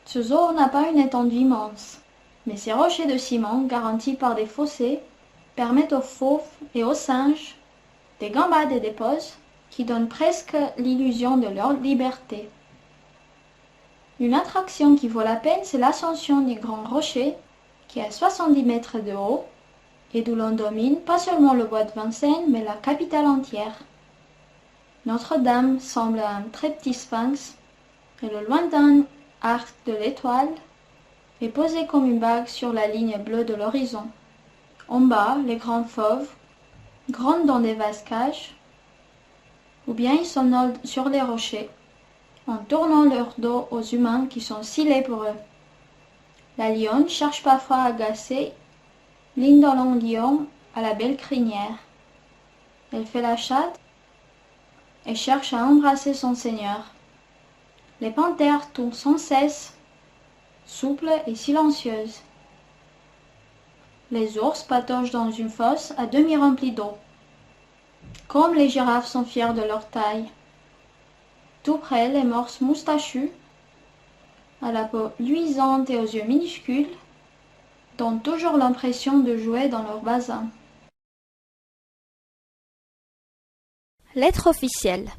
Ce zoo n'a pas une étendue immense, mais ses rochers de ciment, garantis par des fossés, permettent aux fauves et aux singes des gambades et des poses qui donnent presque l'illusion de leur liberté. Une attraction qui vaut la peine, c'est l'ascension du Grand Rocher, qui est à 70 mètres de haut, et d'où l'on domine pas seulement le bois de Vincennes, mais la capitale entière. Notre-Dame semble un très petit sphinx, et le lointain arc de l'étoile est posé comme une bague sur la ligne bleue de l'horizon. En bas, les grands fauves grondent dans des vases cages, ou bien ils somnolent sur les rochers, en tournant leur dos aux humains qui sont si laids pour eux. La lionne cherche parfois à agacer l'indolent lion à la belle crinière. Elle fait la chatte et cherche à embrasser son seigneur. Les panthères tournent sans cesse, souples et silencieuses. Les ours pataugent dans une fosse à demi remplie d'eau. Comme les girafes sont fiers de leur taille. Tout près, les morses moustachus, à la peau luisante et aux yeux minuscules, donnent toujours l'impression de jouer dans leur bassin. Lettre officielle.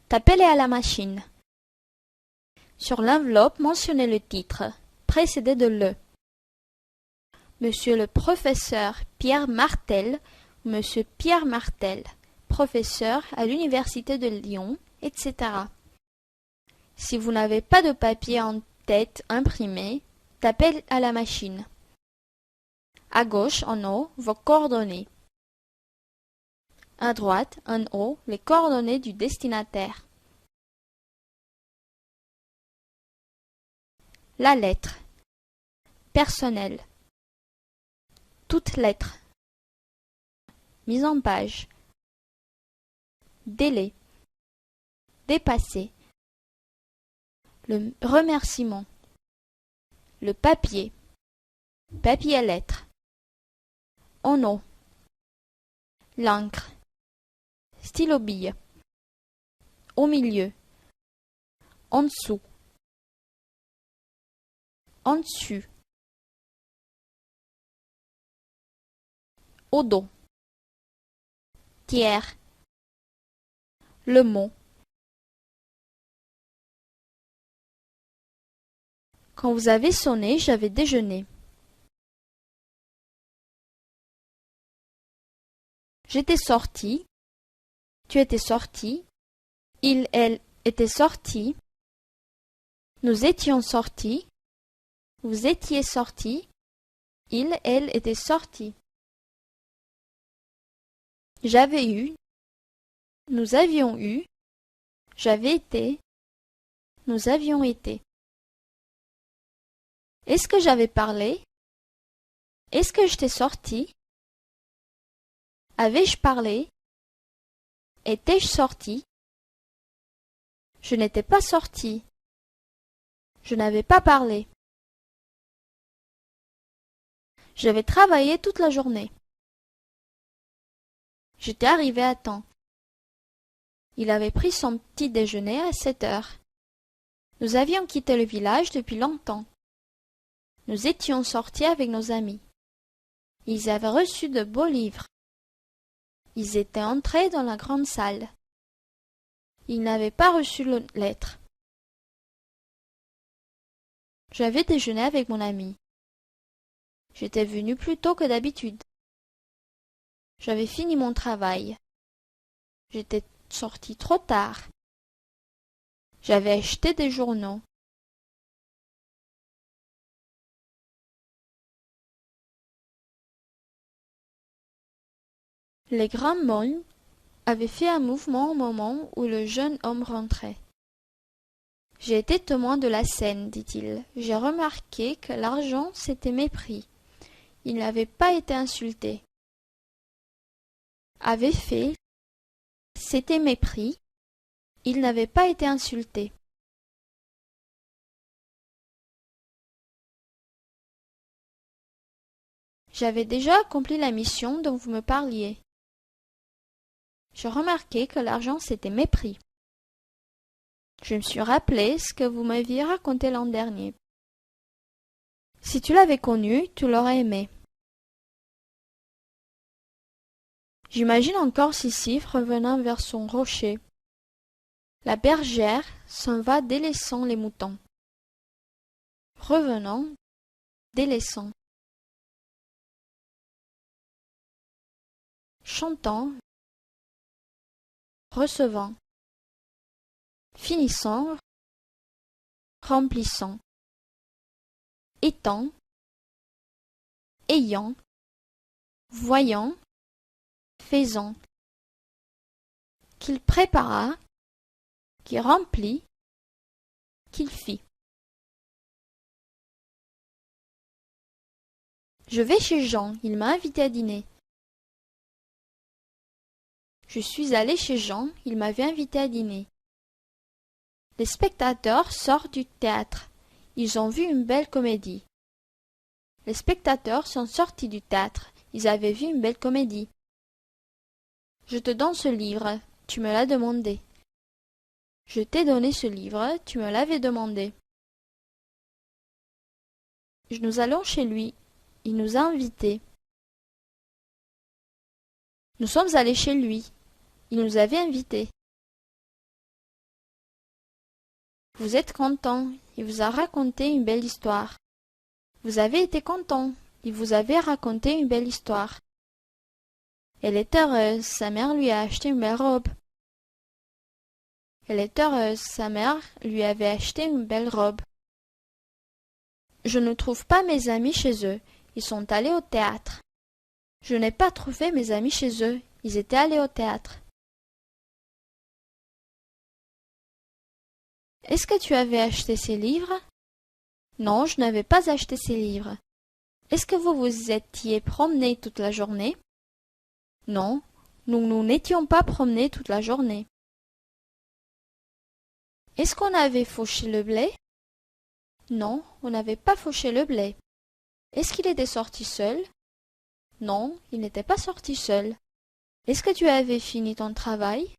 T'appeler à la machine. Sur l'enveloppe, mentionnez le titre, précédé de le. Monsieur le professeur Pierre Martel, Monsieur Pierre Martel, professeur à l'Université de Lyon, etc. Si vous n'avez pas de papier en tête imprimé, tapez à la machine. À gauche, en haut, vos coordonnées. À droite, en haut, les coordonnées du destinataire. La lettre. Personnel. Toute lettre. Mise en page. Délai. Dépassé. Le remerciement. Le papier. Papier à lettres. En eau. L'encre. Stylo bille. Au milieu. En dessous. En dessus. Au dos. Tiers. Le mot. Quand vous avez sonné, j'avais déjeuné. J'étais sorti. Tu étais sorti. Il, elle était sorti. Nous étions sortis. Vous étiez sorti. Il, elle était sorti. J'avais eu. Nous avions eu. J'avais été. Nous avions été. Est-ce que j'avais parlé? Est-ce que j'étais sorti? Avais-je parlé? Étais-je sorti? Je n'étais pas sorti. Je n'avais pas parlé. J'avais travaillé toute la journée. J'étais arrivé à temps. Il avait pris son petit déjeuner à 7 heures. Nous avions quitté le village depuis longtemps. Nous étions sortis avec nos amis. Ils avaient reçu de beaux livres. Ils étaient entrés dans la grande salle. Ils n'avaient pas reçu la lettre. J'avais déjeuné avec mon ami. J'étais venu plus tôt que d'habitude. J'avais fini mon travail. J'étais sorti trop tard. J'avais acheté des journaux. Les grands mômes avaient fait un mouvement au moment où le jeune homme rentrait. J'ai été témoin de la scène, dit-il. J'ai remarqué que l'argent s'était mépris. Il n'avait pas été insulté. Avait fait, s'était mépris. Il n'avait pas été insulté. J'avais déjà accompli la mission dont vous me parliez. Je remarquai que l'argent s'était mépris. Je me suis rappelé ce que vous m'aviez raconté l'an dernier. Si tu l'avais connu, tu l'aurais aimé. J'imagine encore Sisyphe revenant vers son rocher. La bergère s'en va délaissant les moutons. Revenant, délaissant. Chantant, recevant. Finissant, remplissant. Étant, ayant, voyant, faisant. Qu'il prépara, qu'il remplit, qu'il fit. Je vais chez Jean, il m'a invité à dîner. Je suis allé chez Jean, il m'avait invité à dîner. Les spectateurs sortent du théâtre. Ils ont vu une belle comédie. Les spectateurs sont sortis du théâtre. Ils avaient vu une belle comédie. Je te donne ce livre, tu me l'as demandé. Je t'ai donné ce livre, tu me l'avais demandé. Nous allons chez lui. Il nous a invités. Nous sommes allés chez lui. Il nous avait invités. Vous êtes content. Il vous a raconté une belle histoire. Vous avez été content. Il vous avait raconté une belle histoire. Elle est heureuse. Sa mère lui a acheté une belle robe. Elle est heureuse. Sa mère lui avait acheté une belle robe. Je ne trouve pas mes amis chez eux. Ils sont allés au théâtre. Je n'ai pas trouvé mes amis chez eux. Ils étaient allés au théâtre. Est-ce que tu avais acheté ces livres? Non, je n'avais pas acheté ces livres. Est-ce que vous vous étiez promené toute la journée? Non, nous n'étions pas promenés toute la journée. Est-ce qu'on avait fauché le blé? Non, on n'avait pas fauché le blé. Est-ce qu'il était sorti seul? Non, il n'était pas sorti seul. Est-ce que tu avais fini ton travail?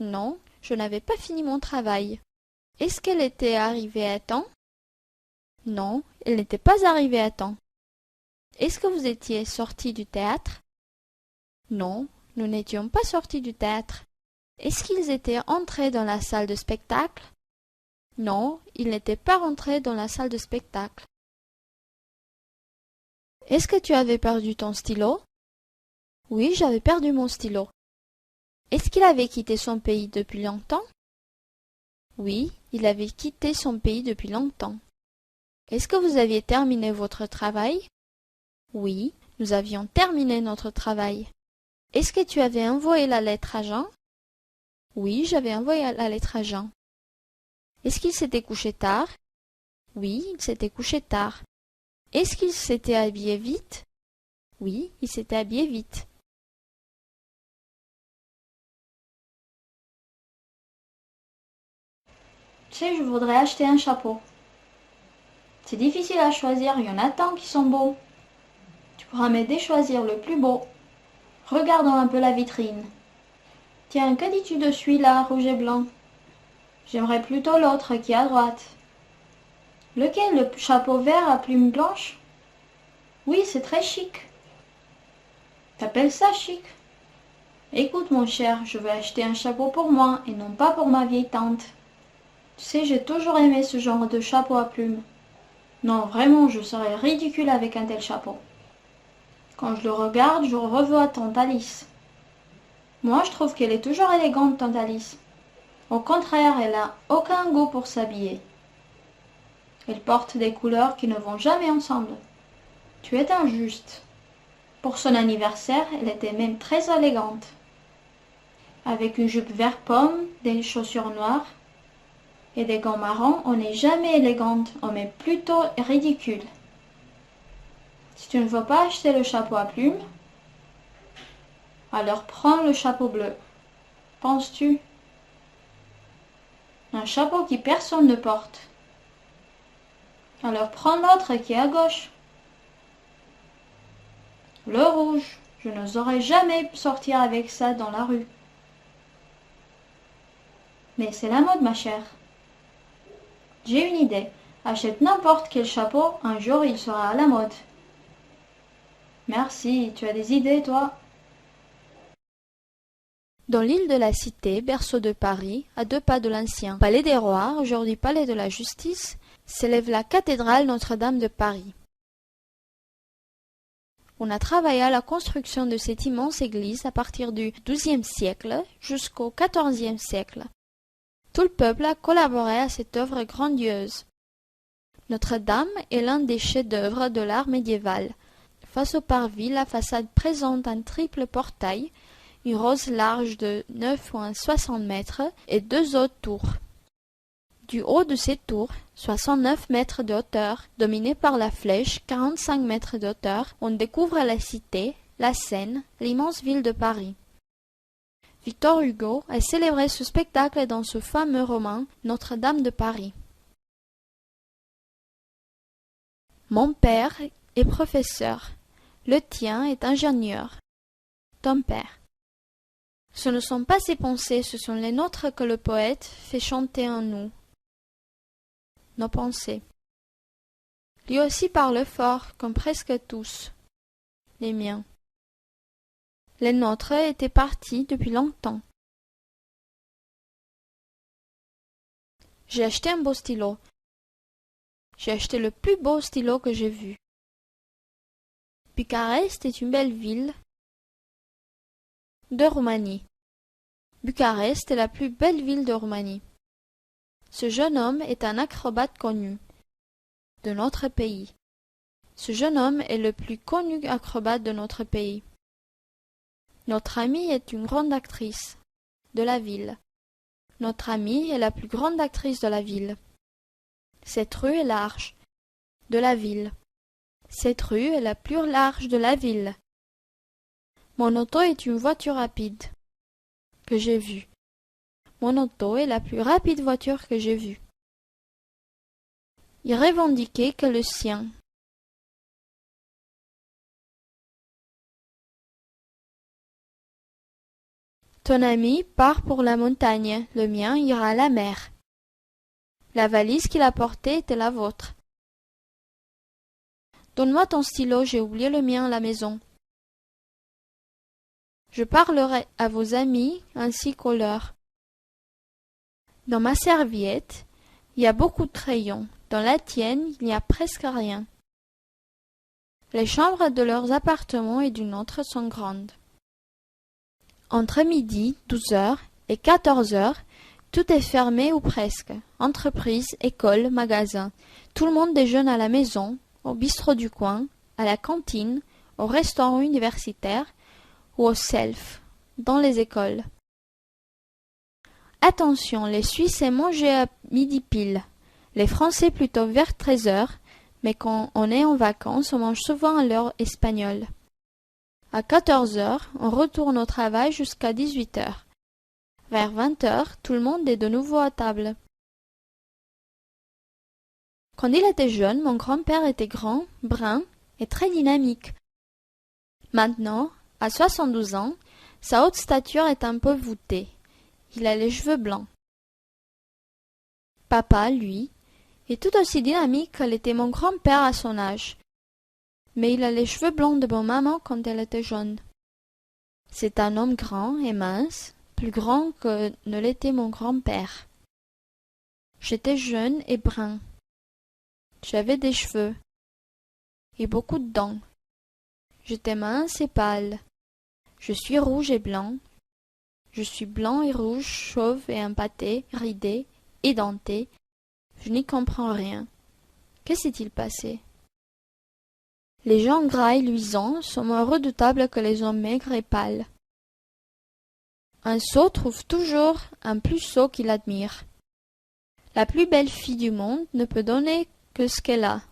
Non, je n'avais pas fini mon travail. Est-ce qu'elle était arrivée à temps? Non, elle n'était pas arrivée à temps. Est-ce que vous étiez sortis du théâtre? Non, nous n'étions pas sortis du théâtre. Est-ce qu'ils étaient entrés dans la salle de spectacle? Non, ils n'étaient pas rentrés dans la salle de spectacle. Est-ce que tu avais perdu ton stylo? Oui, j'avais perdu mon stylo. Est-ce qu'il avait quitté son pays depuis longtemps? Oui, il avait quitté son pays depuis longtemps. Est-ce que vous aviez terminé votre travail? Oui, nous avions terminé notre travail. Est-ce que tu avais envoyé la lettre à Jean? Oui, j'avais envoyé la lettre à Jean. Est-ce qu'il s'était couché tard? Oui, il s'était couché tard. Est-ce qu'il s'était habillé vite? Oui, il s'était habillé vite. Tu sais, je voudrais acheter un chapeau. C'est difficile à choisir, il y en a tant qui sont beaux. Tu pourras m'aider à choisir le plus beau. Regardons un peu la vitrine. Tiens, que dis-tu de celui-là, rouge et blanc? J'aimerais plutôt l'autre qui est à droite. Lequel, le chapeau vert à plumes blanches? Oui, c'est très chic. T'appelles ça chic? Écoute, mon cher, je veux acheter un chapeau pour moi et non pas pour ma vieille tante. Tu sais, j'ai toujours aimé ce genre de chapeau à plumes. Non, vraiment, je serais ridicule avec un tel chapeau. Quand je le regarde, je revois tante Alice. Moi, je trouve qu'elle est toujours élégante, tante Alice. Au contraire, elle n'a aucun goût pour s'habiller. Elle porte des couleurs qui ne vont jamais ensemble. Tu es injuste. Pour son anniversaire, elle était même très élégante. Avec une jupe vert pomme, des chaussures noires et des gants marrons, on n'est jamais élégante, on est plutôt ridicule. Si tu ne veux pas acheter le chapeau à plumes, alors prends le chapeau bleu. Penses-tu? Un chapeau qui personne ne porte. Alors prends l'autre qui est à gauche. Le rouge. Je n'oserais jamais sortir avec ça dans la rue. Mais c'est la mode, ma chère. J'ai une idée. Achète n'importe quel chapeau, un jour il sera à la mode. Merci, tu as des idées, toi? Dans l'île de la Cité, berceau de Paris, à 2 pas de l'ancien Palais des Rois, aujourd'hui Palais de la Justice, s'élève la cathédrale Notre-Dame de Paris. On a travaillé à la construction de cette immense église à partir du XIIe siècle jusqu'au XIVe siècle. Tout le peuple a collaboré à cette œuvre grandiose. Notre-Dame est l'un des chefs-d'œuvre de l'art médiéval. Face au parvis, la façade présente un triple portail, une rose large de 9,60 mètres et 2 autres tours. Du haut de ces tours, 69 mètres de hauteur, dominées par la flèche, 45 mètres de hauteur, on découvre la cité, la Seine, l'immense ville de Paris. Victor Hugo a célébré ce spectacle dans ce fameux roman Notre-Dame de Paris. Mon père est professeur, le tien est ingénieur. Ton père. Ce ne sont pas ses pensées, ce sont les nôtres que le poète fait chanter en nous. Nos pensées. Lui aussi parle fort, comme presque tous. Les miens. Les nôtres étaient partis depuis longtemps. J'ai acheté un beau stylo. J'ai acheté le plus beau stylo que j'ai vu. Bucarest est une belle ville de Roumanie. Bucarest est la plus belle ville de Roumanie. Ce jeune homme est un acrobate connu de notre pays. Ce jeune homme est le plus connu acrobate de notre pays. Notre amie est une grande actrice de la ville. Notre amie est la plus grande actrice de la ville. Cette rue est large de la ville. Cette rue est la plus large de la ville. Mon auto est une voiture rapide que j'ai vue. Mon auto est la plus rapide voiture que j'ai vue. Il revendiquait que le sien. Ton ami part pour la montagne, le mien ira à la mer. La valise qu'il a portée était la vôtre. Donne-moi ton stylo, j'ai oublié le mien à la maison. Je parlerai à vos amis ainsi qu'aux leurs. Dans ma serviette, il y a beaucoup de crayons. Dans la tienne, il n'y a presque rien. Les chambres de leurs appartements et du nôtre sont grandes. Entre midi, 12 heures, et 14 heures, tout est fermé ou presque. Entreprises, écoles, magasins. Tout le monde déjeune à la maison, au bistrot du coin, à la cantine, au restaurant universitaire ou au self, dans les écoles. Attention, les Suisses aiment manger à midi pile. Les Français plutôt vers 13 heures, mais quand on est en vacances, on mange souvent à l'heure espagnole. À 14 heures, on retourne au travail jusqu'à 18 heures. Vers 20 heures, tout le monde est de nouveau à table. Quand il était jeune, mon grand-père était grand, brun et très dynamique. Maintenant, à 72 ans, sa haute stature est un peu voûtée. Il a les cheveux blancs. Papa, lui, est tout aussi dynamique qu'elle était mon grand-père à son âge. Mais il a les cheveux blancs de ma maman quand elle était jeune. C'est un homme grand et mince, plus grand que ne l'était mon grand-père. J'étais jeune et brun. J'avais des cheveux et beaucoup de dents. J'étais mince et pâle. Je suis rouge et blanc. Je suis blanc et rouge, chauve et empâté, ridé, édenté. Je n'y comprends rien. Que s'est-il passé? Les gens gras et luisants sont moins redoutables que les hommes maigres et pâles. Un sot trouve toujours un plus sot qu'il admire. La plus belle fille du monde ne peut donner que ce qu'elle a.